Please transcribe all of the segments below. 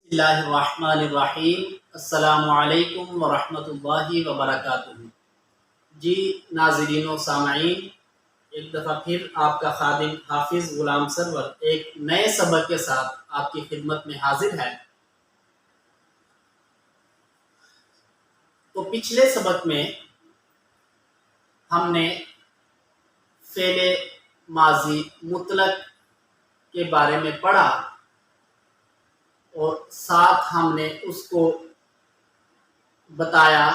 بسم اللہ الرحمن الرحیم۔ السلام علیکم ورحمۃ اللہ وبرکاتہ۔ جی ناظرین و سامعین، ایک دفعہ پھر آپ کا خادم حافظ غلام سرور ایک نئے سبق کے ساتھ آپ کی خدمت میں حاضر ہے۔ تو پچھلے سبق میں ہم نے فعل ماضی مطلق کے بارے میں پڑھا اور ساتھ ہم نے اس کو بتایا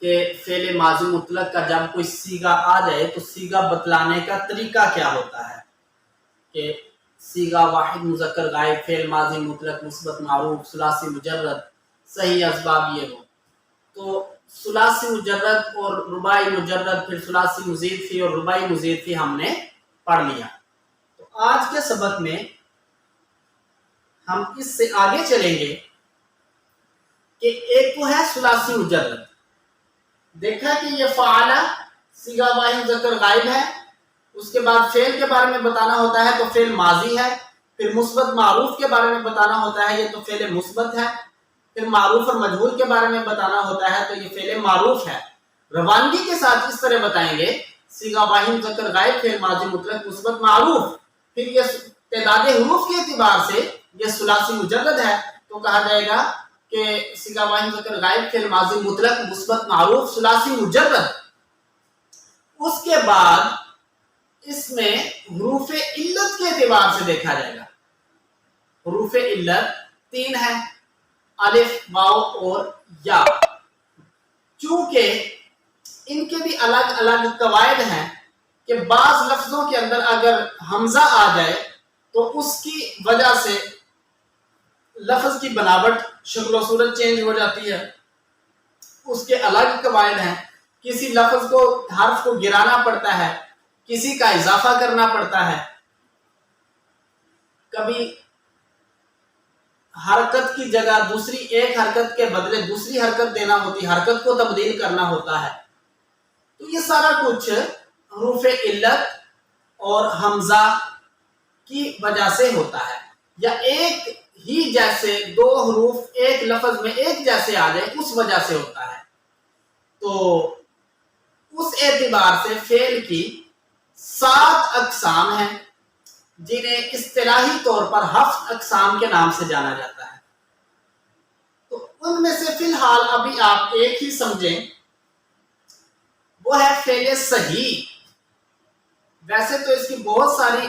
کہ فعل ماضی مطلق کا جب کوئی صیغہ آ جائے تو صیغہ بتلانے کا طریقہ کیا ہوتا ہے، کہ صیغہ واحد مذکر غائب، فعل ماضی مطلق مثبت معروف، ثلاثی مجرد، صحیح اسباب یہ ہو۔ تو ثلاثی مجرد اور رباعی مجرد، پھر ثلاثی مزید فی اور رباعی مزید فی ہم نے پڑھ لیا۔ تو آج کے سبق میں ہم اس سے آگے چلیں گے کہ ایک تو ہے ثلاثی مجرد۔ دیکھا کہ یہ فعل صیغہ واحد مذکر غائب ہے، اس کے بعد فعل کے بارے میں بتانا ہوتا ہے تو فعل ماضی ہے، پھر مثبت معروف کے بارے میں بتانا ہوتا ہے یہ تو فعل مثبت ہے، پھر معروف اور مجہول کے بارے میں بتانا ہوتا ہے تو یہ فعل معروف ہے۔ روانگی کے ساتھ اس طرح بتائیں گے، صیغہ واحد مذکر غائب، فعل ماضی مطلق مثبت معروف، پھر یہ تعداد حروف کے اعتبار سے یہ ثلاثی مجرد ہے تو کہا جائے گا کہ صیغہ واحد مذکر غائب، فعل ماضی مطلق مثبت معروف، ثلاثی مجرد۔ اس کے بعد اس میں حروف علت کے اعتبار سے دیکھا جائے گا۔ حروف علت 3 ہے، الف، واو اور یا۔ چونکہ ان کے بھی الگ الگ قواعد ہیں کہ بعض لفظوں کے اندر اگر حمزہ آ جائے تو اس کی وجہ سے لفظ کی بناوٹ، شکل و صورت چینج ہو جاتی ہے، اس کے الگ قواعد ہیں۔ کسی لفظ کو، حرف کو گرانا پڑتا ہے، کسی کا اضافہ کرنا پڑتا ہے، کبھی حرکت کی جگہ دوسری ایک حرکت کے بدلے دوسری حرکت دینا ہوتی ہے، حرکت کو تبدیل کرنا ہوتا ہے۔ تو یہ سارا کچھ حروف علت اور حمزہ کی وجہ سے ہوتا ہے، یا ایک ہی جیسے دو حروف ایک لفظ میں ایک جیسے آ جائے اس وجہ سے ہوتا ہے۔ تو اس اعتبار سے فعل کی 7 اقسام ہیں جنہیں اصطلاحی طور پر 7 اقسام کے نام سے جانا جاتا ہے۔ تو ان میں سے فی الحال ابھی آپ ایک ہی سمجھیں، وہ ہے فعل صحیح۔ ویسے تو اس کی بہت ساری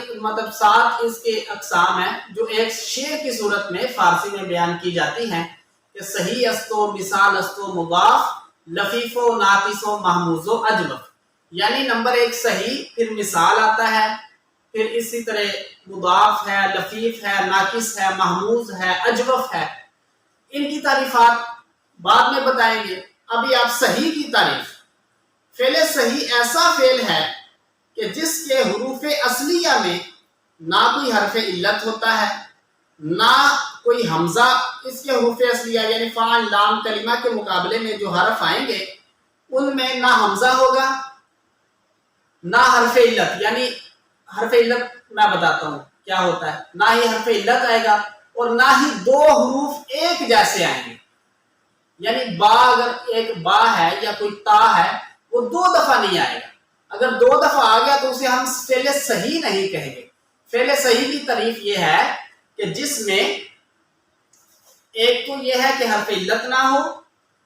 7 اس کے اقسام ہیں جو ایک شعر کی صورت میں فارسی میں بیان کی جاتی ہیں کہ صحیح است و مثال است و مضاف، لفیف و ناقص و محموز و اجوف۔ یعنی نمبر 1 صحیح، پھر مثال آتا ہے، پھر اسی طرح مضاف ہے، لفیف ہے، ناقص ہے، محموز ہے، اجوف ہے۔ ان کی تعریفات بعد میں بتائیں گے۔ ابھی آپ صحیح کی تعریف۔ فعل صحیح ایسا فعل ہے کہ جس کے حروف اصلیہ میں نہ کوئی حرف علت ہوتا ہے، نہ کوئی حمزہ۔ اس کے حروف اصلیہ یعنی فاعل، لام، کلمہ کے مقابلے میں جو حرف آئیں گے ان میں نہ حمزہ ہوگا نہ حرف علت۔ یعنی حرف علت میں بتاتا ہوں کیا ہوتا ہے، نہ ہی حرف علت آئے گا اور نہ ہی دو حروف ایک جیسے آئیں گے۔ یعنی با، اگر ایک با ہے یا کوئی تا ہے وہ 2 دفعہ نہیں آئے گا۔ اگر 2 دفعہ آ گیا تو اسے ہم فعل صحیح نہیں کہیں گے۔ فعل صحیح کی تعریف یہ ہے کہ جس میں ایک تو یہ ہے کہ حرف علت نہ ہو،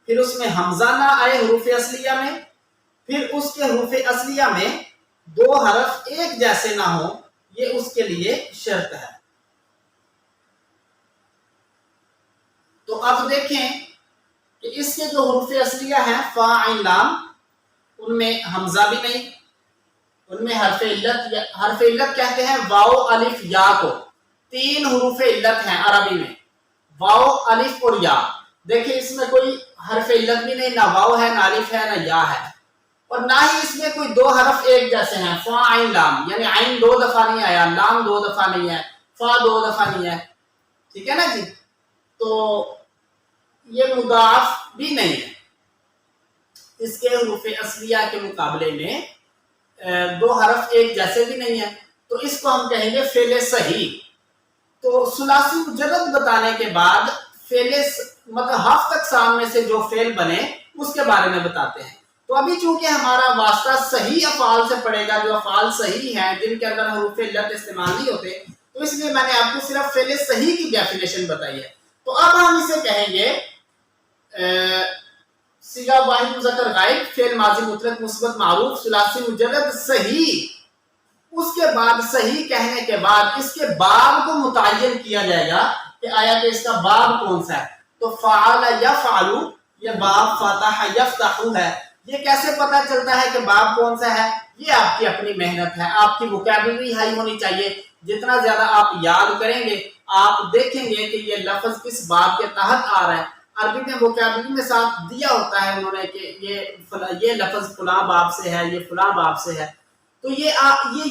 پھر اس میں حمزہ نہ آئے حروف اصلیہ میں، پھر اس کے حروف اصلیہ میں 2 حرف ایک جیسے نہ ہو، یہ اس کے لیے شرط ہے۔ تو اب دیکھیں کہ اس کے جو حروف اصلیہ ہیں فا، عین، لام، ان میں حمزہ بھی نہیں، ان میں حرف علت، حرف علت کہتے ہیں واو، الف، یا کو۔ 3 حروف علت ہیں عربی میں، واو، الف اور یا۔ دیکھیں اس میں کوئی حرف علت بھی نہیں، نہ واو ہے، نہ الف ہے، نہ یا ہے، اور نہ ہی اس میں کوئی 2 حرف ایک جیسے ہیں، فا، عین، لام۔ یعنی عین 2 دفعہ نہیں آیا، لام 2 دفعہ نہیں ہے، فا 2 دفعہ نہیں ہے، ٹھیک ہے نا جی۔ تو یہ مضاف بھی نہیں ہے، اس کے حروف اصلیہ کے مقابلے میں 2 حرف ایک جیسے بھی نہیں ہے، تو اس کو ہم کہیں گے فعل صحیح۔ تو ثلاثی مجرد بتانے کے بعد फेल मतलब हफ्त अक़साम में से जो फेल बने उसके बारे में बताते हैं। तो अभी चूंकि हमारा वास्ता सही अफ़ाल से पड़ेगा, जो अफ़ाल सही हैं जिनके अंदर हरूफ इल्लत इस्तेमाल नहीं होते, तो इसलिए मैंने आपको सिर्फ फेल सही की डेफिनेशन बताई है। तो अब हम इसे कहेंगे सीगा वाहिद मुज़क्कर गायब, फेल माजी मुतलक मुस्बत मारूफ सुलासी मुजर्रद सही। उसके बाद सही कहने के बाद इसके बाब को मुतय्यन किया जाएगा कि आया कि इसका बाब कौन सा है। तो फ़अल यफ़अलु, ये बाब फ़तह यफ़तहु है। ये कैसे पता चलता है कि बाब कौन सा है? ये आपकी अपनी मेहनत है, आपकी वोकैबुलरी हाई होनी चाहिए। जितना ज्यादा आप याद करेंगे आप देखेंगे कि ये लफ्ज किस बाब के तहत आ रहा है। अरबी में वोकैबुलरी में साथ दिया होता है उन्होंने कि ये लफ्ज फुला बाब से है, ये फुला बाब से है, तो ये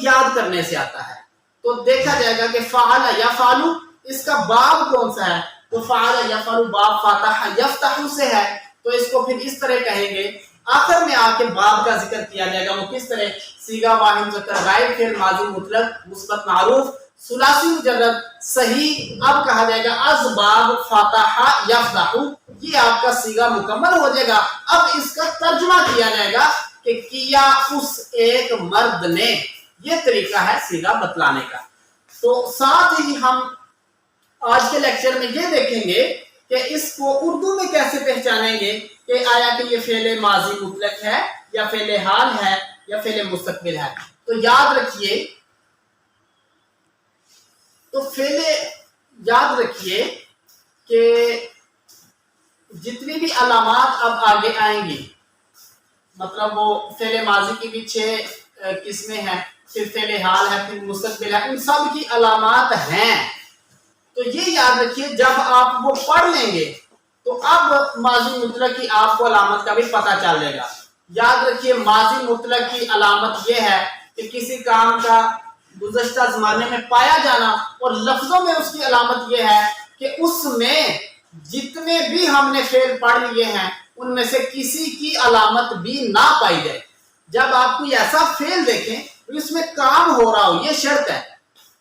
याद करने से आता है। तो देखा जाएगा कि फ़अल यफ़अलु इसका बाब कौन सा है। तो फ़अल यफ़अलु बाब फ़तह यफ़तहु से है, तो इसको फिर इस तरह कहेंगे। आखिर में आके बाब का जिक्र किया जाएगा, वो किस तरह? सीगा वाहिद मुज़क्कर गायब, फेल माजी मुतलक मुस्बत मारूफ सुलासी मुजर्रद सही। अब कहा जाएगा अज़बाब फ़तह यफ़तहु, ये आपका सीगा मुकम्मल हो जाएगा। अब इसका तर्जुमा किया जाएगा कि किया उस एक मर्द ने। ये तरीका है सीगा बतलाने का। तो साथ ही हम आज के लेक्चर में ये देखेंगे कि इसको उर्दू में कैसे पहचानेंगे कि आया कि ये फेल माजी मुतलक है या फेल हाल है या फेल मुस्तकबिल है। तो याद रखिए, याद रखिए कि जितनी भी अलामात अब आगे आएंगी, मतलब वो फेल माजी की भी 6 किस्में हैं, फिर फेल हाल है, फिर मुस्तकबिल है, उन सब की अलामात हैं। तो ये याद रखिए, जब आप वो पढ़ लेंगे तो अब माजी मुतलक की आपको अलामत का भी पता चल जाएगा। याद रखिए, माजी मुतलक की अलामत ये है कि किसी काम का गुज़श्ता ज़माने में पाया जाना, और लफ्जों में उसकी अलामत ये है कि उसमें जितने भी हमने फेल पढ़ लिए हैं उनमें से किसी की अलामत भी ना पाई जाए। जब आप कोई ऐसा फेल देखें तो इसमें काम हो रहा हो, ये शर्त है,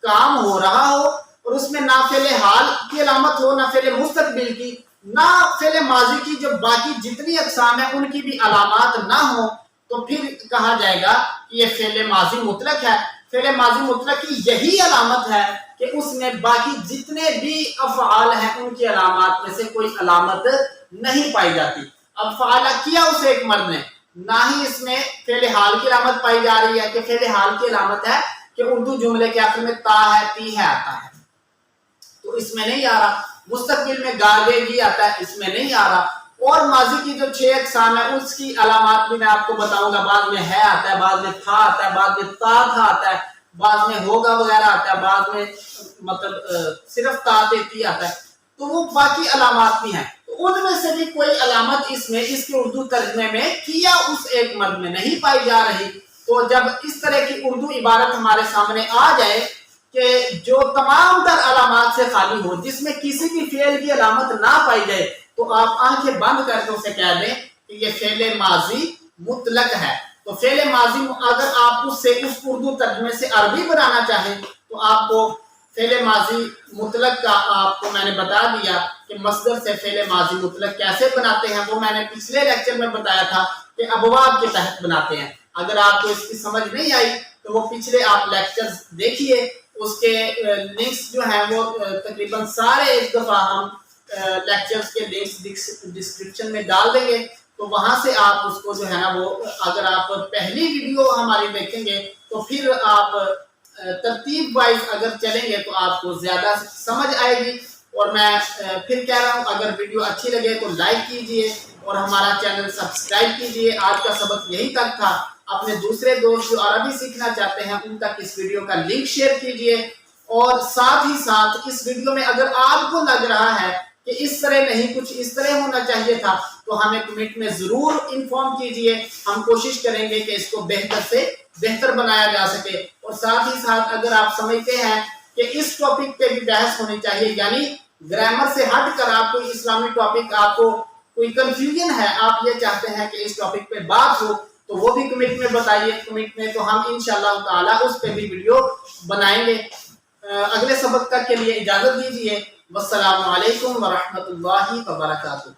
काम हो रहा हो और उसमें ना फेल हाल की अलामत हो, ना फेल मुस्तकबिल की, ना फेल माजी की, जो बाकी जितनी अक़साम है उनकी भी अलामात ना हो, तो फिर कहा जाएगा कि ये फेल माजी मुतलक है। फेल माजी मुतलक की यही अलामत है कि उसमें बाकी जितने भी अफ़आल हैं उनकी अलामात में से कोई अलामत नहीं पाई जाती। अब फ़अल किया उस एक मर्द ने, ना ही इसमें फेल हाल की अलामत पाई जा रही है कि फेल हाल की अलामत है कि उर्दू जुमले के आखिर में ता है, ती है आता है, तो इसमें नहीं आ रहा। मुस्तकबिल में गागेगी आता है, इसमें नहीं आ रहा। और माजी की जो 6 अक़साम है उसकी अलामात भी मैं आपको बताऊंगा। बाद में है आता है, बाद में था आता है, बाद में ता था आता है, बाद में होगा वगैरह आता है, बाद में मतलब सिर्फ ता ती आता है। तो वो बाकी अलामात भी हैं, तो उनमें से भी कोई अलामत इसमें इसके उर्दू तर्जमे में किया उस एक मर्द में नहीं पाई जा रही। तो जब इस तरह की उर्दू इबारत हमारे सामने आ जाए कि जो तमाम तर अलामात से खाली हो, जिसमें किसी भी फेल की अलामत ना पाई जाए, तो आप आंखें बंद करके उसे कह दें कि ये फेल माजी मुतलक है। तो फेल माजी अगर आप उससे उस उर्दू तर्जमे से अरबी बनाना चाहें तो आपको फेल माजी मुतलक का आपको मैंने बता दिया कि मसदर से फेल माजी मुतलक कैसे बनाते हैं, वो मैंने पिछले लेक्चर में बताया था कि अबवाब के तहत बनाते हैं। अगर आपको इसकी समझ नहीं आई तो वो पिछले आप लेक्चर्स देखिए, उसके लिंक्स जो हैं वो तकरीबन सारे एक दफ़ा हम लेक्चर्स के लिंक्स डिस्क्रिप्शन में डाल देंगे, तो वहां से आप उसको जो है ना वो, अगर आप पहली वीडियो हमारी देखेंगे तो फिर आप तरतीब वाइज अगर चलेंगे तो आपको ज्यादा समझ आएगी। और मैं फिर कह रहा हूँ, अगर वीडियो अच्छी लगे तो लाइक कीजिए और हमारा चैनल सब्सक्राइब कीजिए। आज का सबक यही तक था। अपने दूसरे दोस्त जो अरबी सीखना चाहते हैं उन तक इस वीडियो का लिंक शेयर कीजिए, और साथ ही साथ इस वीडियो में अगर आपको लग रहा है कि इस तरह नहीं, कुछ इस तरह होना चाहिए था, तो हमें कमेंट में जरूर इन्फॉर्म कीजिए। हम कोशिश करेंगे कि इसको बेहतर से बेहतर बनाया जा सके। और साथ ही साथ अगर आप समझते हैं कि इस टॉपिक पे भी बहस होनी चाहिए, यानी ग्रामर से हट कर आप कोई इस्लामी टॉपिक, आपको कोई कंफ्यूजन है, आप ये चाहते हैं कि इस टॉपिक पे बात हो, तो वो भी कमेंट में बताइए। कमेंट में तो हम इंशाअल्लाह ताला उस पे भी वीडियो बनाएंगे। अगले सबक तक के लिए इजाजत दीजिए। والسلام علیکم ورحمۃ اللہ وبرکاتہ.